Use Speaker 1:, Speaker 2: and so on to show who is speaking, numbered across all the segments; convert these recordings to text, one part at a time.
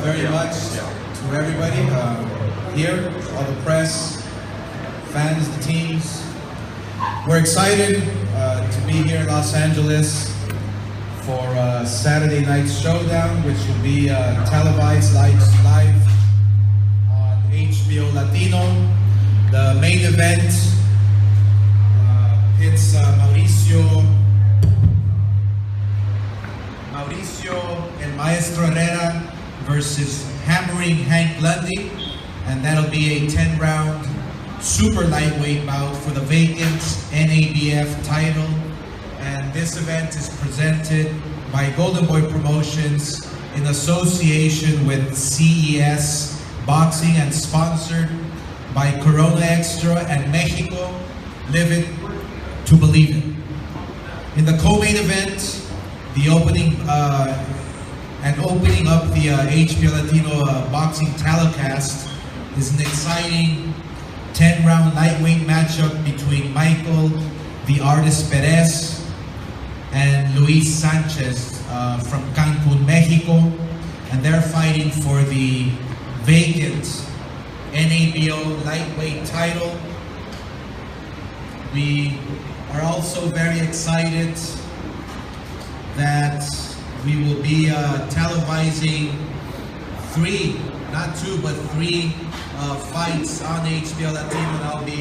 Speaker 1: very much to everybody here, all the press, fans, the teams. We're excited to be here in Los Angeles for Saturday night's showdown, which will be televised live on Hbo Latino. The main event hits Mauricio and Maestro Herrera versus hammering Hank Lundy, and that'll be a 10-round super lightweight bout for the vacant NABF title. And this event is presented by Golden Boy Promotions in association with CES Boxing and sponsored by Corona Extra and Mexico. Live it to believe it. In the co-main event, the opening up the Hbo Latino boxing telecast is an exciting 10-round lightweight matchup between Michael, the artist Perez, and Luis Sanchez from Cancun, Mexico, and they're fighting for the vacant NABO lightweight title. We are also very excited that we will be televising three, not two, but three fights on Hbo Latino, and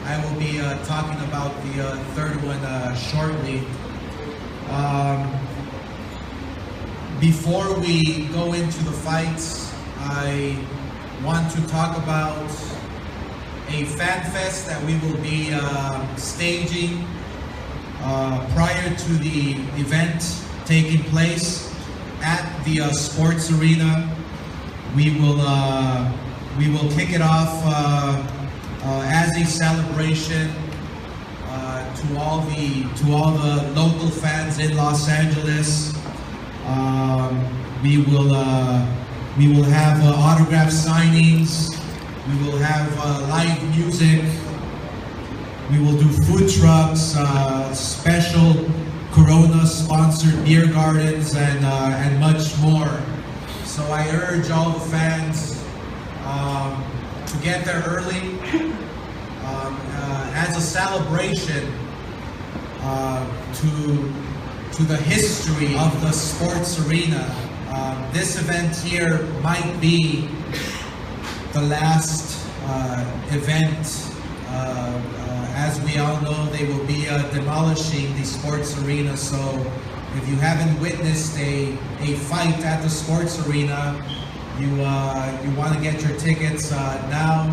Speaker 1: I will be talking about the third one shortly. Before we go into the fights, I want to talk about a fan fest that we will be staging prior to the event taking place at the sports arena. We will kick it off as a celebration to all the local fans in Los Angeles. We will have autograph signings. We will have live music. We will do food trucks, special Corona-sponsored beer gardens, and much more. So I urge all the fans to get there early as a celebration to the history of the sports arena. This event here might be the last event. As we all know, they will be demolishing the sports arena, so if you haven't witnessed a fight at the sports arena, you want to get your tickets now.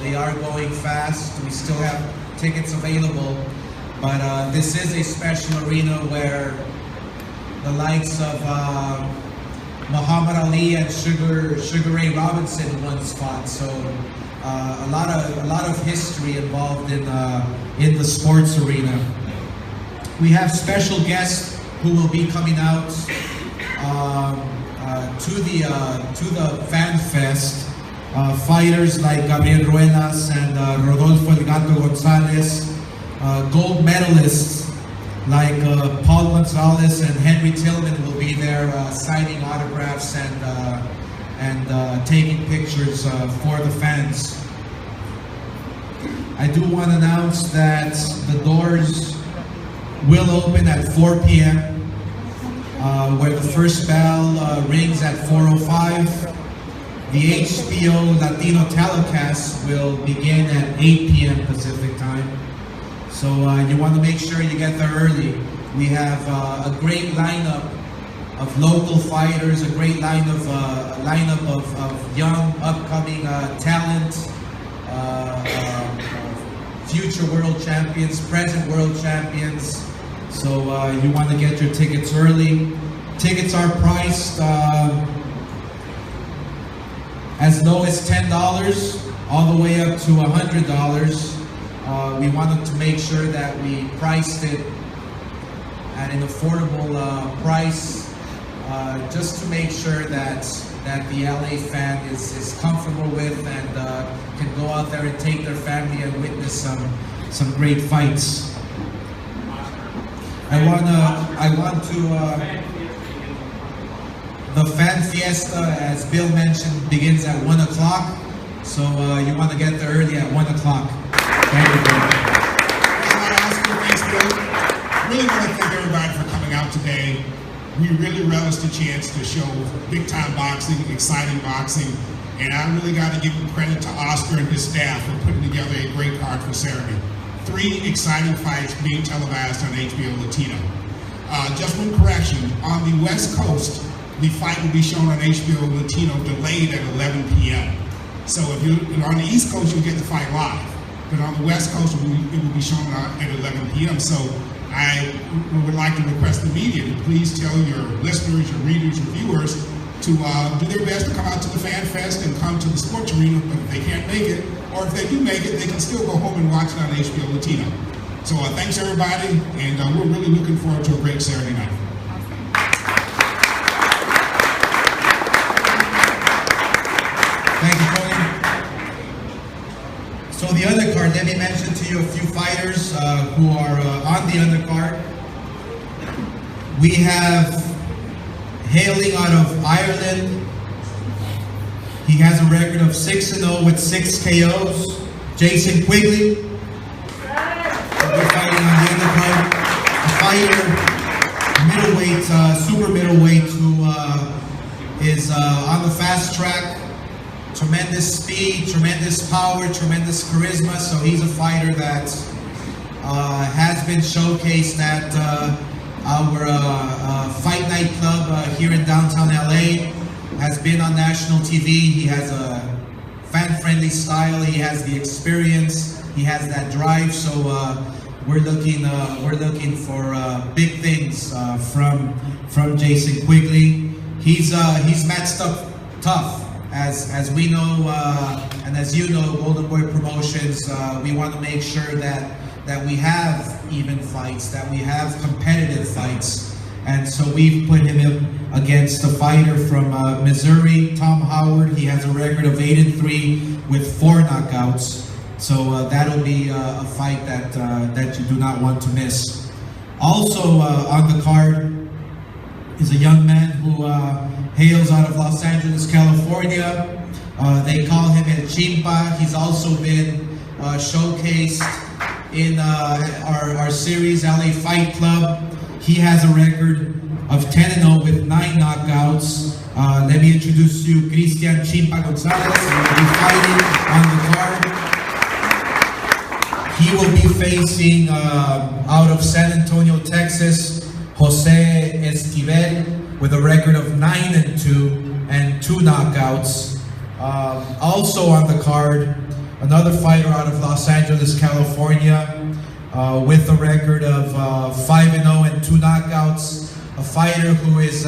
Speaker 1: They are going fast. We still have tickets available, but this is a special arena where the likes of Muhammad Ali and Sugar Ray Robinson once fought. So a lot of history involved in the sports arena. We have special guests who will be coming out to the fan fest. Fighters like Gabriel Ruelas and Rodolfo El Gato Gonzalez, gold medalists like Paul Gonzalez and Henry Tillman will be there signing autographs and taking pictures for the fans. I do want to announce that the doors will open at 4 p.m. Where the first bell rings at 4:05. The Hbo Latino telecast will begin at 8 p.m. Pacific time. So you want to make sure you get there early. We have a great lineup of local fighters, a great lineup of young, upcoming talent, future world champions, present world champions. So you want to get your tickets early. Tickets are priced as low as $10, all the way up to $100. We wanted to make sure that we priced it at an affordable price, just to make sure that the LA fan is comfortable with and can go out there and take their family and witness some great fights. I want to The fan fiesta, as Bill mentioned, begins at 1 o'clock. So you want to get there early at 1 o'clock. Thank you, Bill.
Speaker 2: Thanks, Bill. Really want to thank everybody for coming out today. We really relished the chance to show big-time boxing, exciting boxing, and I really got to give credit to Oscar and his staff for putting together a great card for Saturday. 3 exciting fights being televised on HBO Latino. Just one correction, on the West Coast, the fight will be shown on HBO Latino delayed at 11 p.m. So if you're on the East Coast, you'll get the fight live. But on the West Coast, it will be shown at 11 p.m. So I would like to request the media to please tell your listeners, your readers, your viewers to do their best to come out to the Fan Fest and come to the sports arena. But if they can't make it, or if they do make it, they can still go home and watch it on HBO Latino. So thanks everybody, and we're really looking forward to a great Saturday night.
Speaker 1: Thank you, Tony. So the undercard, let me mention to you a few fighters who are on the undercard. We have, hailing out of Ireland, he has a record of 6-0 with 6 KOs, Jason Quigley. We're fighting on the undercard. A fighter, middleweight, super middleweight, who is on the fast track. Tremendous speed, tremendous power, tremendous charisma. So he's a fighter that has been showcased at our Fight Night Club here in downtown LA. Has been on national TV. He has a fan-friendly style. He has the experience. He has that drive. So we're looking for big things from Jason Quigley. He's matched up tough. As we know, and as you know, Golden Boy Promotions, we want to make sure that we have even fights, that we have competitive fights. And so we've put him in against a fighter from Missouri, Tom Howard. He has a record of 8-3 with 4 knockouts. So that'll be a fight that you do not want to miss. Also on the card is a young man who hails out of Los Angeles, California. They call him El Chimpa. He's also been showcased in our series, LA Fight Club. He has a record of 10-0 with 9 knockouts. Let me introduce you Cristian Chimpa Gonzalez. He will be fighting on the card. He will be facing out of San Antonio, Texas, Jose Benavidez, with a record of 9-2 and 2 knockouts. Also on the card, another fighter out of Los Angeles, California, with a record of 5-0 and 2 knockouts. A fighter who is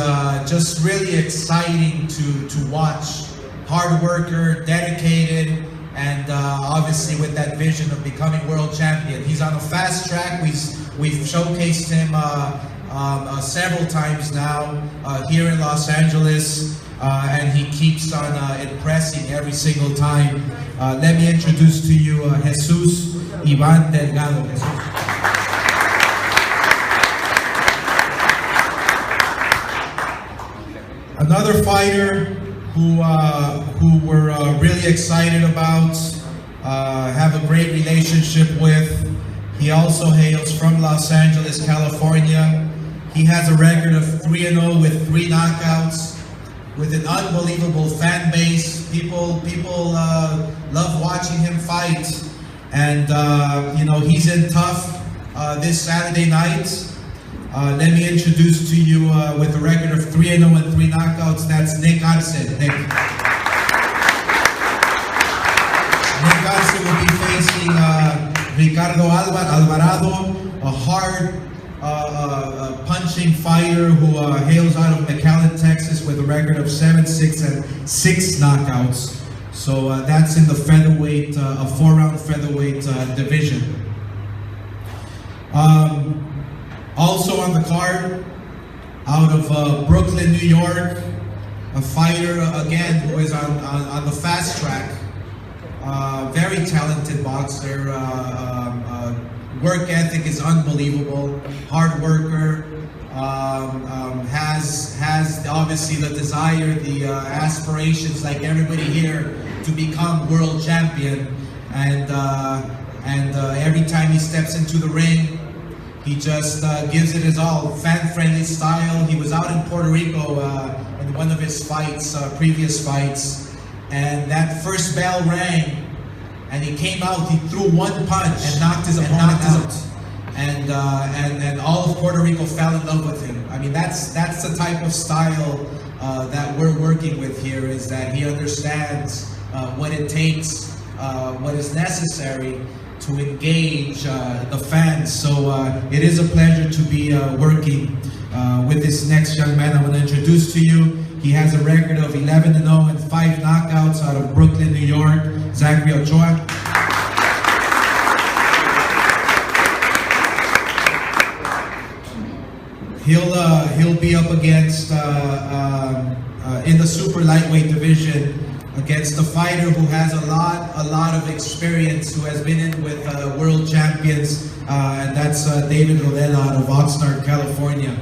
Speaker 1: just really exciting to watch. Hard worker, dedicated, and obviously with that vision of becoming world champion. He's on a fast track. We've showcased him several times now here in Los Angeles, and he keeps on impressing every single time. Let me introduce to you Jesus Ivan Delgado. Another fighter who we're really excited about, have a great relationship with. He also hails from Los Angeles, California. He has a record of 3-0 with 3 knockouts, with an unbelievable fan base. People love watching him fight, and you know, he's in tough this Saturday night. Let me introduce to you with a record of 3-0 and 3 knockouts. That's Nick Arce. Nick Arce will be facing Ricardo Alvarado, a hard punching fighter who hails out of McAllen, Texas, with a record of 7-6 and 6 knockouts. So that's in the featherweight, a 4-round featherweight division. Also on the card, out of Brooklyn, New York, a fighter again who is on the fast track. Very talented boxer. Work ethic is unbelievable. Hard worker. has obviously the desire, the aspirations, like everybody here, to become world champion. And every time he steps into the ring, he just gives it his all. Fan-friendly style. He was out in Puerto Rico in one of his fights, previous fights, and that first bell rang, and he came out. He threw one punch and knocked his opponent out. And all of Puerto Rico fell in love with him. I mean, that's the type of style that we're working with here, is that he understands what it takes, what is necessary to engage the fans. So it is a pleasure to be working with this next young man I'm going to introduce to you. He has a record of 11-0 and 5 knockouts out of Brooklyn, New York. Zachary Ochoa. He'll be up against in the super lightweight division against a fighter who has a lot of experience, who has been in with world champions, and that's David Rodela out of Oxnard, California.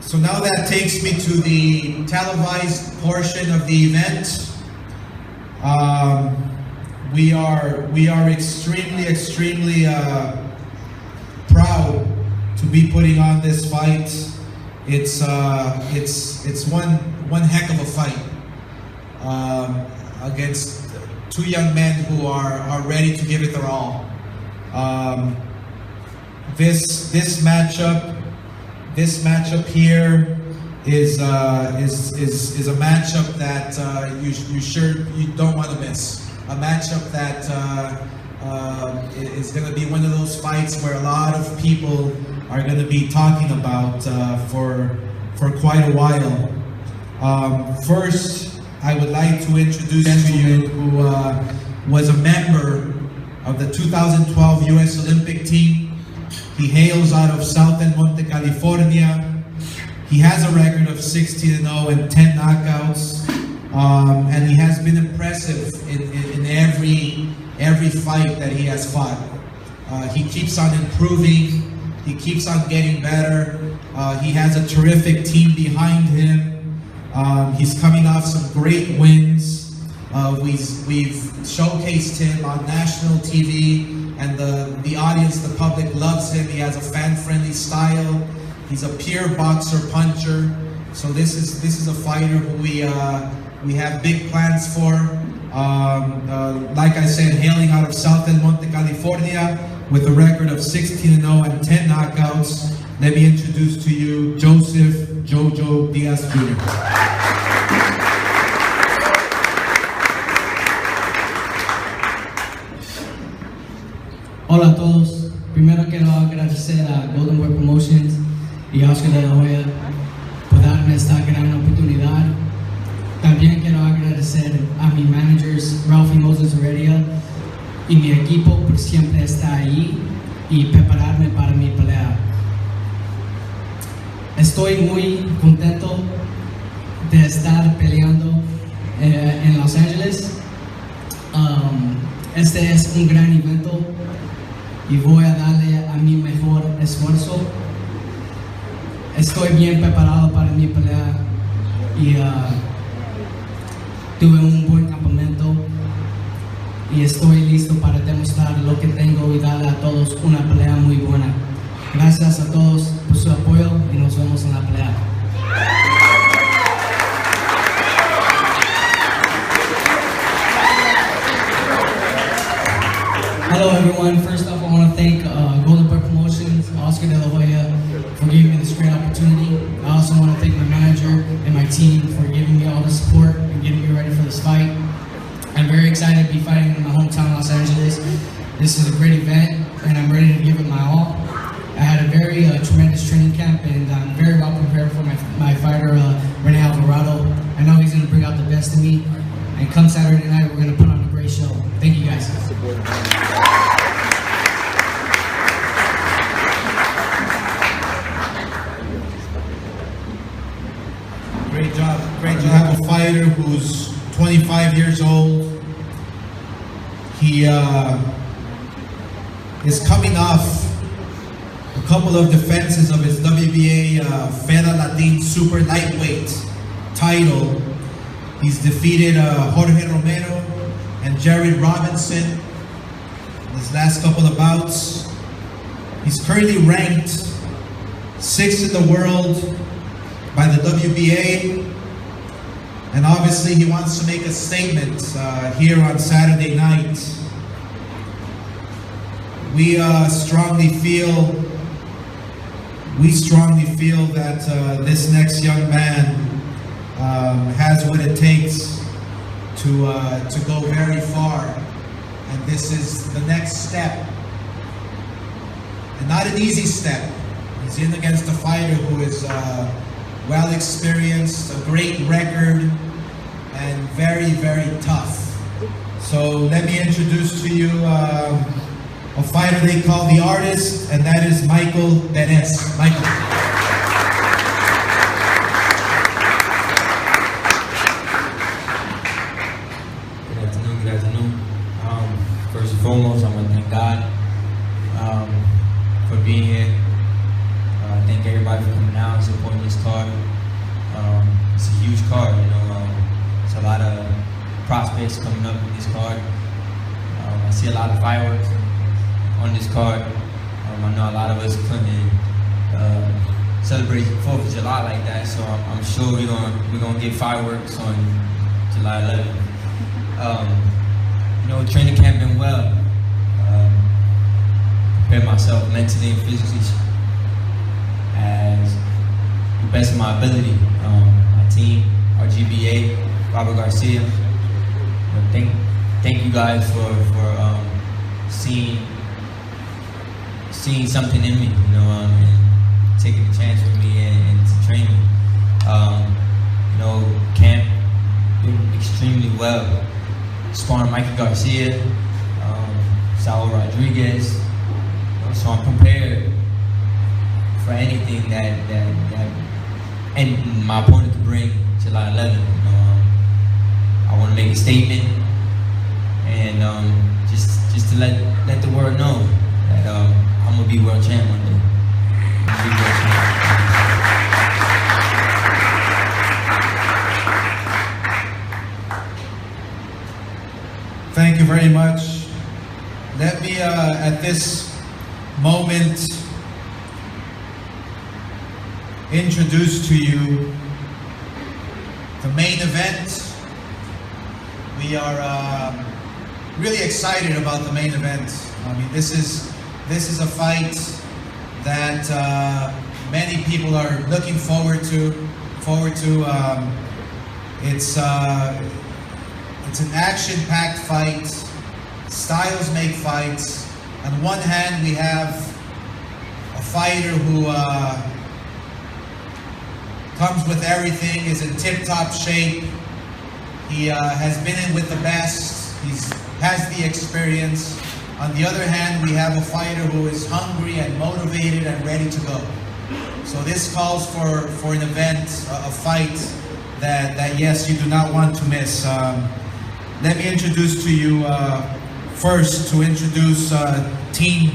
Speaker 1: So now that takes me to the televised portion of the event. We are extremely proud to be putting on this fight. It's one heck of a fight against two young men who are ready to give it their all. This matchup here is a matchup that you don't want to miss. A matchup that is going to be one of those fights where a lot of people are going to be talking about for quite a while. First, I would like to introduce to you who was a member of the 2012 U.S. Olympic team. He hails out of South El Monte, California. He has a record of 16-0 and 10 knockouts, and he has been impressive in every fight that he has fought. He keeps on improving. He keeps on getting better. He has a terrific team behind him. He's coming off some great wins. We've showcased him on national TV, and the audience, the public loves him. He has a fan-friendly style. He's a pure boxer puncher. So this is a fighter who we have big plans for. Like I said, hailing out of South El Monte, California, with a record of 16-0 and 10 knockouts. Let me introduce to you Joseph Jojo Diaz Jr.
Speaker 3: Hola a todos. Primero quiero agradecer a Golden Boy Promotions y a Oscar de la Hoya por darme esta gran oportunidad. También quiero agradecer a mis managers, Ralph y Moses Herrera, y mi equipo por siempre estar ahí y prepararme para mi pelea. Estoy muy contento de estar peleando en Los Ángeles. Este es un gran evento y voy a darle a mi mejor esfuerzo. Estoy bien preparado para mi pelea y tuve un buen campamento y estoy listo para demostrar lo que tengo y darle a todos una pelea muy buena. Gracias a todos por su apoyo y nos vemos en la pelea. Hello everyone, first off I want to thank Golden Boy Promotions, Oscar de la Hoya for giving me this great opportunity. I also want to thank my manager and my team for giving me all the support and getting me ready for this fight. I'm very excited to be fighting in my hometown, Los Angeles. This is a great event and I'm ready to give it my all. I had a very tremendous training camp and I'm very well prepared for my fighter, Rene Alvarado. I know he's going to bring out the best in me. And come Saturday night, we're going to put on a great show. Thank you guys.
Speaker 1: Great job. Great job. A fighter who's 25 years old. He is coming off a couple of defenses of his WBA Hbo Latino super lightweight title. He's defeated Jorge Romero and Jared Robinson in his last couple of bouts. He's currently ranked 6th in the world by the WBA, and obviously he wants to make a statement here on Saturday night. We strongly feel that this next young man has what it takes to go very far, and this is the next step, and not an easy step. He's in against a fighter who is well experienced, a great record, and very, very tough. So let me introduce to you a fighter they call the artist, and that is Perez. Michael.
Speaker 4: Good afternoon. First and foremost, I want to thank God for being here. Thank everybody for coming out and supporting this card. It's a huge card, you know. It's a lot of prospects coming up in this card. I see a lot of fireworks on this card. I know a lot of us couldn't celebrate 4th of July like that, so I'm sure we're gonna get fireworks on July 11th. You know, training camp been well. Prepared myself mentally and physically as the best of my ability. My team, our GBA, Robert Garcia. You know, thank you guys for seeing something in me, you know, and taking a chance with me and to train me. You know, camp been extremely well. Sparring Mikey Garcia, Saul Rodriguez. You know, so I'm prepared for anything that and my opponent could bring July 11th. You know, I want to make a statement and just to let the world know that I'm gonna be world champ one day.
Speaker 1: Thank you very much. Let me, at this moment, introduce to you the main event. We are really excited about the main event. I mean, this is a fight that many people are looking forward to. It's an action-packed fight. Styles make fights. On one hand, we have a fighter who comes with everything, is in tip-top shape. He has been in with the best. He has the experience. On the other hand, we have a fighter who is hungry and motivated and ready to go. So this calls for an event, a fight that yes, you do not want to miss. Let me introduce to you first to introduce Team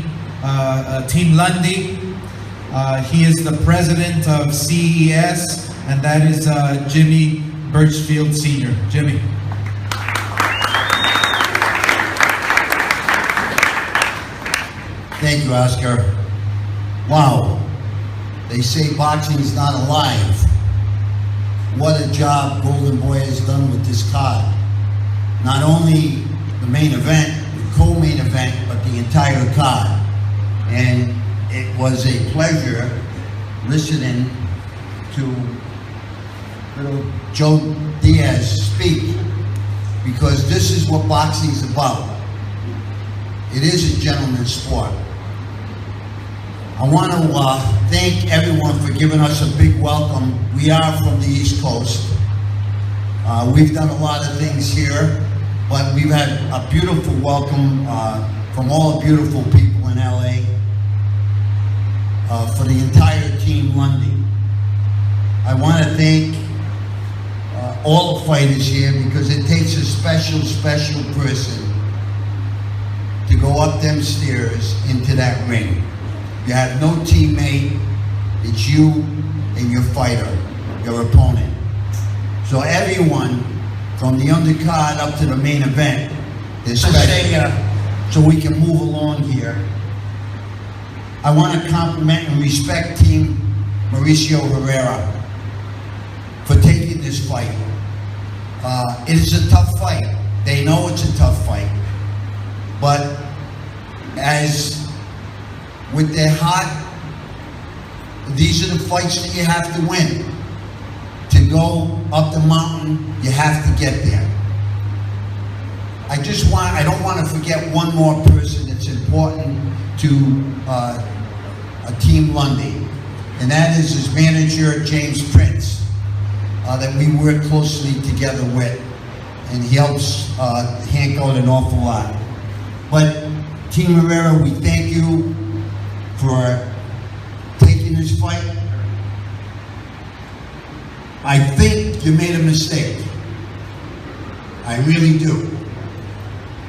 Speaker 1: Lundy. He is the president of CES, and that is Jimmy Birchfield Sr. Jimmy.
Speaker 5: Thank you, Oscar. Wow, they say boxing is not alive. What a job Golden Boy has done with this card. Not only the main event, the co-main event, but the entire card. And it was a pleasure listening to little Joe Diaz speak, because this is what boxing is about. It is a gentleman's sport. I want to thank everyone for giving us a big welcome. We are from the East Coast. We've done a lot of things here, but we've had a beautiful welcome from all the beautiful people in LA for the entire Team Lundy. I want to thank all the fighters here, because it takes a special person to go up them stairs into that ring. You have no teammate. It's you and your fighter, your opponent. So everyone, from the undercard up to the main event, is special. So we can move along here. I want to compliment and respect Team Mauricio Herrera for taking this fight. It is a tough fight. They know it's a tough fight. But as with their heart, these are the fights that you have to win. To go up the mountain, you have to get there. I don't want to forget one more person that's important to Team Lundy, and that is his manager, James Prince, that we work closely together with, and he helps Hank out an awful lot. But Team Herrera, we thank you for taking this fight. I think you made a mistake. I really do.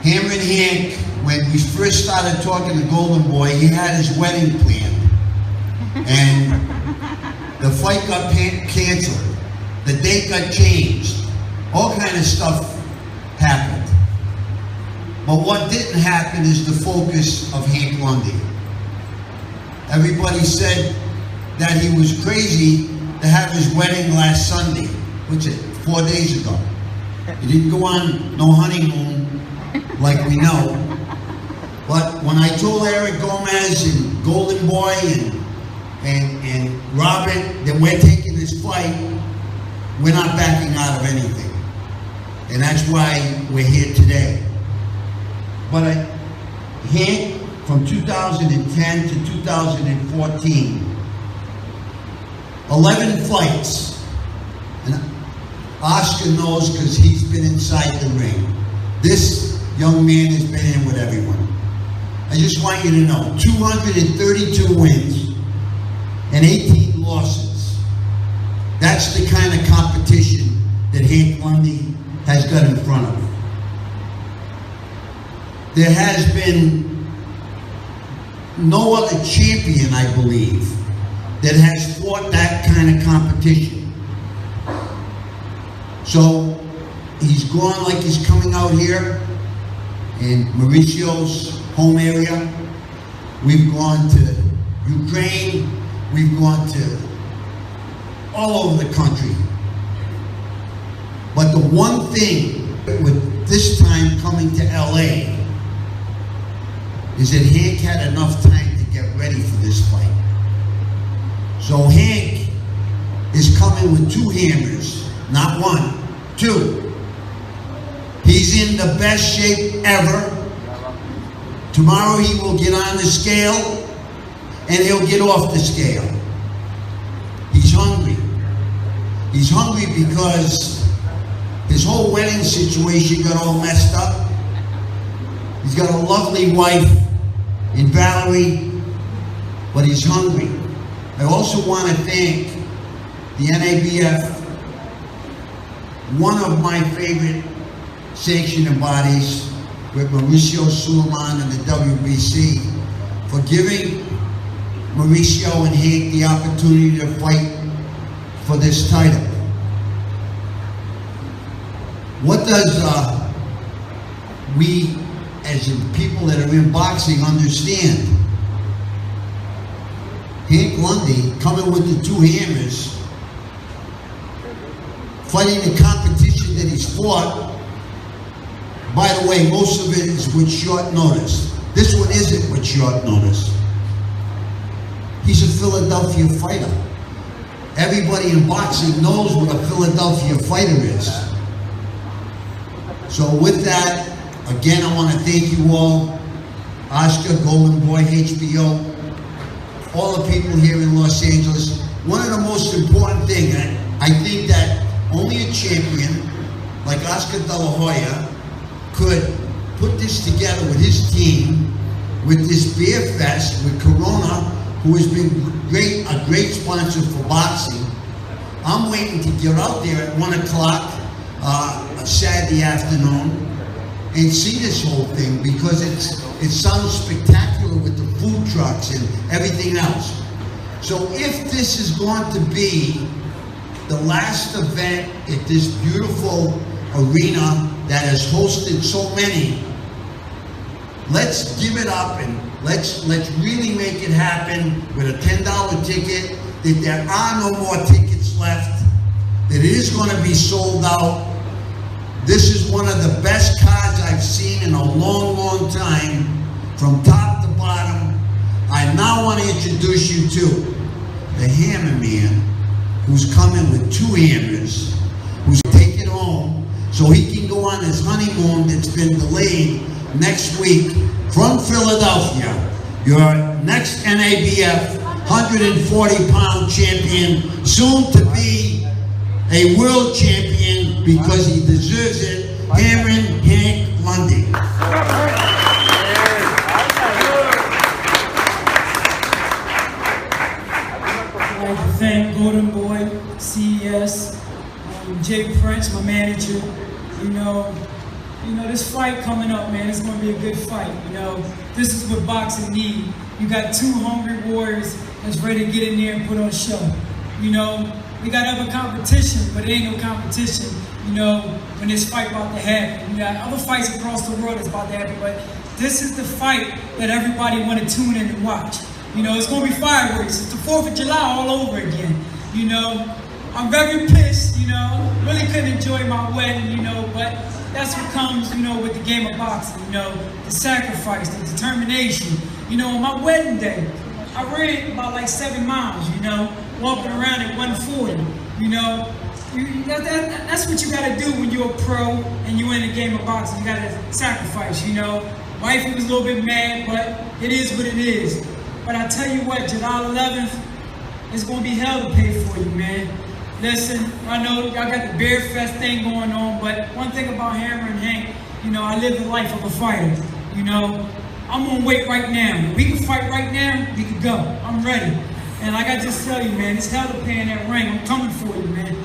Speaker 5: Hammering Hank, when we first started talking to Golden Boy, he had his wedding planned. And the fight got canceled. The date got changed. All kind of stuff happened. But what didn't happen is the focus of Hank Lundy. Everybody said that he was crazy to have his wedding last Sunday. What's it, 4 days ago. He didn't go on no honeymoon like we know. But when I told Eric Gomez and Golden Boy and Robert that we're taking this fight, we're not backing out of anything. And that's why we're here today. But Hank, from 2010 to 2014, 11 fights. And Oscar knows because he's been inside the ring. This young man has been in with everyone. I just want you to know, 232 wins and 18 losses. That's the kind of competition that Hank Lundy has got in front of him. There has been no other champion, I believe, that has fought that kind of competition. So he's gone like he's coming out here in Mauricio's home area. We've gone to Ukraine. We've gone to all over the country. But the one thing with this time coming to LA is that Hank had enough time to get ready for this fight. So Hank is coming with 2 hammers, not 1, 2. He's in the best shape ever. Tomorrow he will get on the scale and he'll get off the scale. He's hungry. He's hungry because his whole wedding situation got all messed up. He's got a lovely wife in Valerie, but he's hungry. I also want to thank the NABF, one of my favorite sanctioning bodies, with Mauricio Suleiman and the WBC, for giving Mauricio and Hank the opportunity to fight for this title. What does we, as in people that are in boxing, understand? Hank Lundy, coming with the 2 hammers, fighting the competition that he's fought. By the way, most of it is with short notice. This one isn't with short notice. He's a Philadelphia fighter. Everybody in boxing knows what a Philadelphia fighter is. So with that, again, I want to thank you all, Oscar, Golden Boy, HBO, all the people here in Los Angeles. One of the most important things, I think that only a champion like Oscar De La Hoya could put this together with his team, with this beer fest, with Corona, who has been a great sponsor for boxing. I'm waiting to get out there at 1 o'clock Saturday afternoon and see this whole thing, because it's It sounds spectacular with the food trucks and everything else. So if this is going to be the last event at this beautiful arena that has hosted so many, let's give it up and let's really make it happen with a $10 ticket, that there are no more tickets left, that it is going to be sold out. This is one of the best cards I've seen in a long, long time, from top to bottom. I now want to introduce you to the hammer man, who's coming with 2 hammers, who's taking home so he can go on his honeymoon that's been delayed next week from Philadelphia. Your next NABF 140-pound champion, soon to be a world champion because he deserves it, Hammerin' Hank Lundy.
Speaker 6: I'd like to thank Golden Boy, CES, Jake French, my manager. You know, this fight coming up, man, it's gonna be a good fight. You know, this is what boxing needs. You got 2 hungry warriors that's ready to get in there and put on a show. You know, we got other competition, but it ain't no competition, you know, when this fight about to happen. We got other fights across the world that's about to happen, but this is the fight that everybody want to tune in and watch. You know, it's gonna be fireworks. It's the 4th of July all over again. You know, I'm very pissed, you know, really couldn't enjoy my wedding, you know, but that's what comes, you know, with the game of boxing, you know, the sacrifice, the determination. You know, on my wedding day, I ran about like 7 miles, you know, walking around at 140, you know. That's what you gotta do when you're a pro and you're in the game of boxing. You gotta sacrifice, you know. Wifey was a little bit mad, but it is what it is. But I tell you what, July 11th is gonna be hell to pay for you, man. Listen, I know y'all got the Bear Fest thing going on, but one thing about Hammerin' Hank, you know, I live the life of a fighter. You know, I'm gonna wait right now. We can fight right now, we can go. I'm ready. And like I just tell you, man, it's hell to pay in that ring. I'm coming for you, man.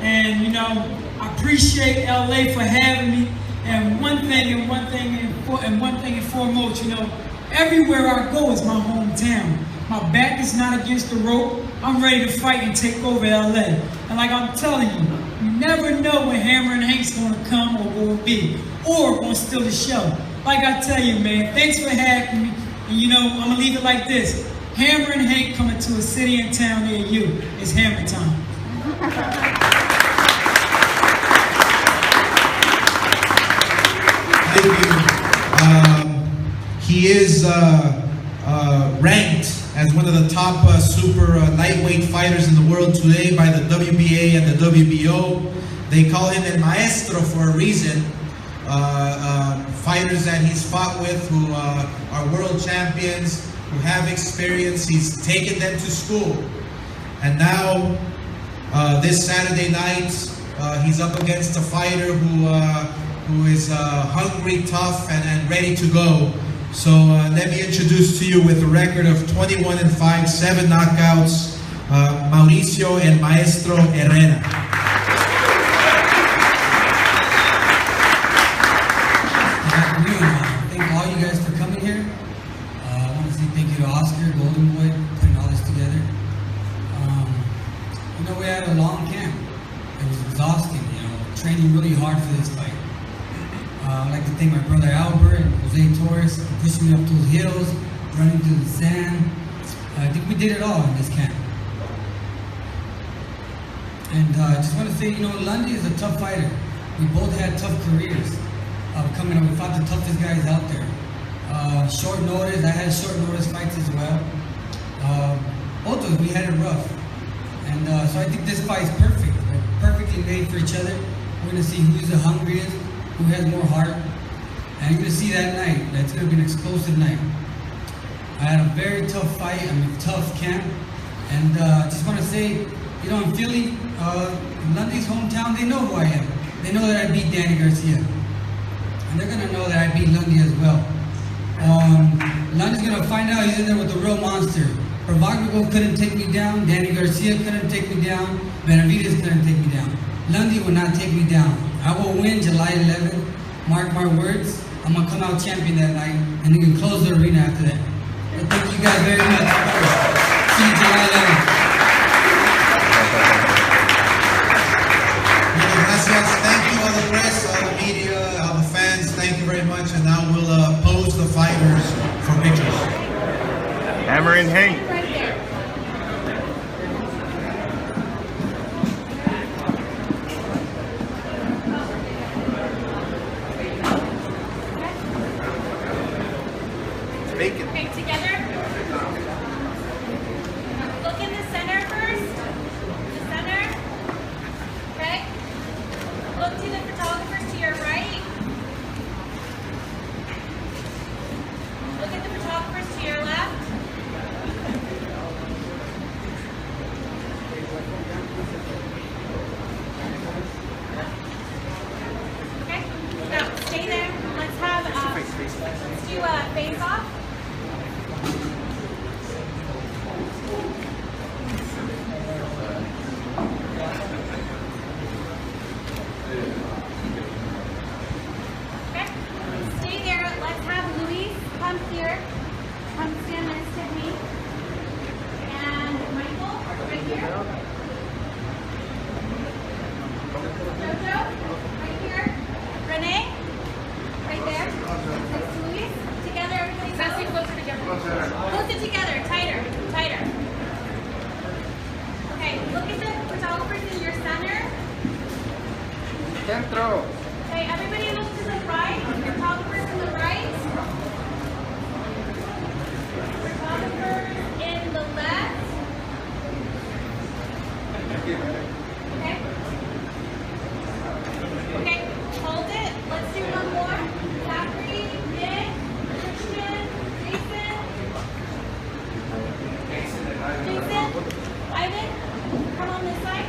Speaker 6: And you know, I appreciate LA for having me. And one thing and foremost, you know, everywhere I go is my hometown. My back is not against the rope. I'm ready to fight and take over LA. And like I'm telling you, you never know when Hammerin' Hank's gonna come or gonna be, or gonna steal the show. Like I tell you, man, thanks for having me. And you know, I'm gonna leave it like this. Hammerin' Hank coming to a city and town near you. It's hammer time.
Speaker 1: Thank you. He is ranked as one of the top super lightweight fighters in the world today by the WBA and the WBO. They call him El Maestro for a reason. Fighters that he's fought with who are world champions, who have experience, he's taken them to school. And now, this Saturday night, he's up against a fighter who is hungry, tough, and ready to go. So let me introduce to you, with a record of 21-5, 7 knockouts, Mauricio and Maestro Herrera.
Speaker 3: Thank all you guys for coming here. I want to say thank you to Oscar, Golden Boy, for putting all this together. You know, we had a long camp. It was exhausting, you know, training really hard for this fight. I'd like to thank my brother Albert and Jose Torres for pushing me up those hills, running through the sand. I think we did it all in this camp. And I just want to say, you know, Lundy is a tough fighter. We both had tough careers. Coming up, we fought the toughest guys out there. Short notice, I had short notice fights as well. Both of us, we had it rough. And so I think this fight is perfect. We're perfectly made for each other. We're going to see who's the hungriest, who has more heart. And you're going to see that night. That's going to be an explosive night. I had a very tough fight. I'm in a tough camp. And I just want to say, you know, in Philly, Lundy's hometown, they know who I am. They know that I beat Danny Garcia. And they're going to know that I beat Lundy as well. Lundy's going to find out he's in there with the real monster. Provocative couldn't take me down. Danny Garcia couldn't take me down. Benavidez couldn't take me down. Lundy will not take me down. I will win July 11th. Mark my words. I'm gonna come out champion that night, and then close the arena after that. But thank you guys very much. See you July 11th.
Speaker 1: Gracias. Thank you, all the press, all the media, all the fans. Thank you very much. And now we'll pose the fighters for pictures.
Speaker 7: Hammer and Hank.
Speaker 8: Okay, together. Look in the center first. The center. Okay. Look to the photographers to your right. Look at the photographers to your left. Okay. Now stay there. Let's have let's do a face off. Okay, stay there. Let's have Luis come here. Come stand next to me. And Michael, right here. Jojo, right here. Renee, right there. Next to Luis. Together, everybody. Sassy, closer together. Closer together. Tighter. Tighter. Okay, look at the photographers in your center.
Speaker 7: Centro.
Speaker 8: Okay, everybody look to the right. Photographers to the right. Photographers in the left. Okay. Okay, hold it. Let's do one more. Zachary, Nick, Christian, Jason, Ivan, come on this side.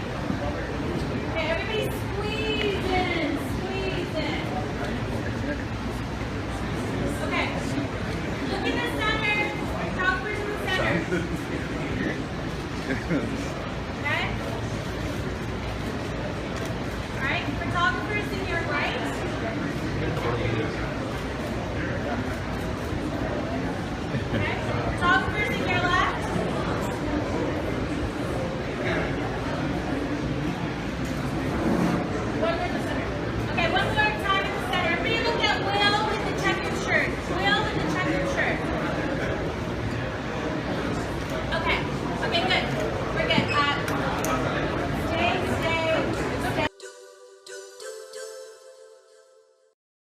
Speaker 8: Okay, everybody squeeze in, squeeze in. Okay, look in the center. Photographers in the center.